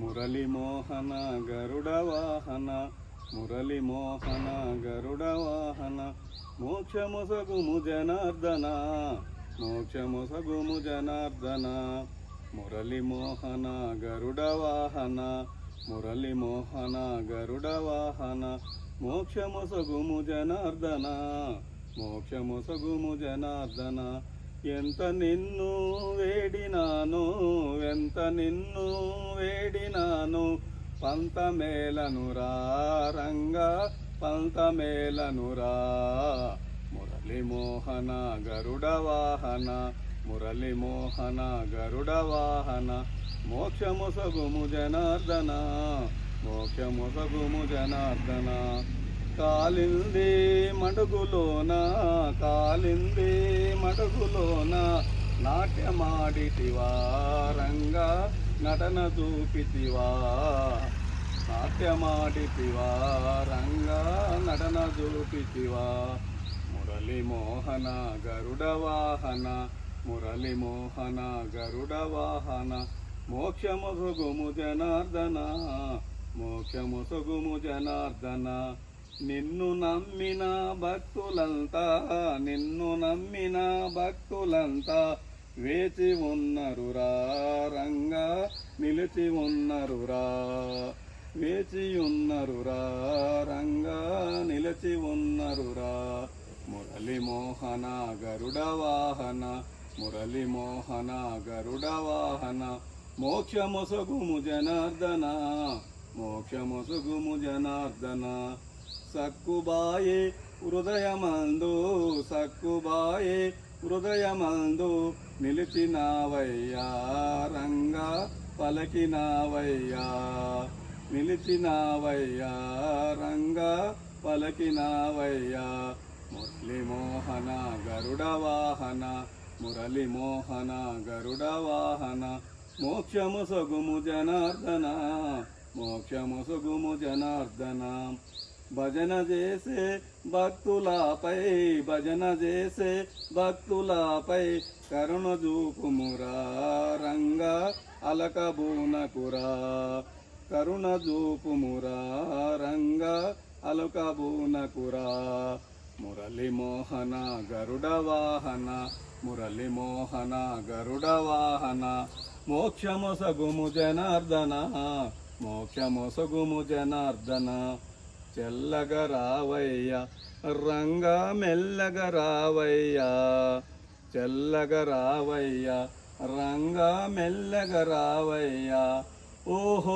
మురళి మోహన గరుడ వాహన మురళి మోహన గరుడ వాహన మోక్షముసగుము జనార్దన మోక్షముసగుము జనార్దన మురళి మోహన గరుడ వాహన మురళి మోహన గరుడ వాహన మోక్షముసగుము జనార్దన మోక్షముసగుము జనార్దన ఎంత నిన్ను వేడినాను ఎంత నిన్ను వేడినాను పంతమేలనురా రంగా పంతమేలనురా మురళి మోహన గరుడ వాహన మురళి మోహన గరుడ వాహన మోక్షముసగుము జనార్దన మోక్షముసగుము జనార్దన కాలింది మడుగులోన కాలింది మడుగులోన నాట్యమాడితివా రంగా నటన చూపితివా నాట్యమాడితివా రంగా నటన చూపితివా మురళి మోహన గరుడ వాహన మురళి మోహన గరుడ వాహన మోక్షముసగుము జనార్దన మోక్షముసగుము జనార్దన నిన్ను నమ్మిన భక్తులంతా నిన్ను నమ్మిన భక్తులంతా వేచి ఉన్నరురా రంగా నిలిచి ఉన్నరురా వేచి ఉన్నరురా రంగా నిలిచి ఉన్నరురా మురళి మోహన గరుడ వాహన మురళి మోహన గరుడ వాహన మోక్షముసగుము జనార్దన మోక్షముసగుము జనార్దన సక్కుబాయే హృదయమందు సక్కుబాయే హృదయమందు నిలిచినావయ్యా రంగా పలకినావయ్యా నిలిచినావయ్యా రంగా పలకినావయ్యా మురళి మోహన గరుడ వాహన మురళి మోహన గరుడ వాహన మోక్షముసగుము జనార్దన మోక్షముసగుము జనార్దన భజన చేసే భక్తులపై భజన చేసే భక్తులపై కరుణ చూపుమురా రంగా అలకబూనకురా కరుణ చూపుమురా రంగా అలకబూనకురా మురళి మోహన గరుడ వాహన మురళి మోహన గరుడ వాహన మోక్షముసగుము జనార్దన మోక్షముసగుము జనార్దన చెల్లగా రావయ్యా రంగా మెల్లగా రావయ్యా చెల్లగా రావయ్యా రంగా మెల్లగా రావయ్యా ఓహో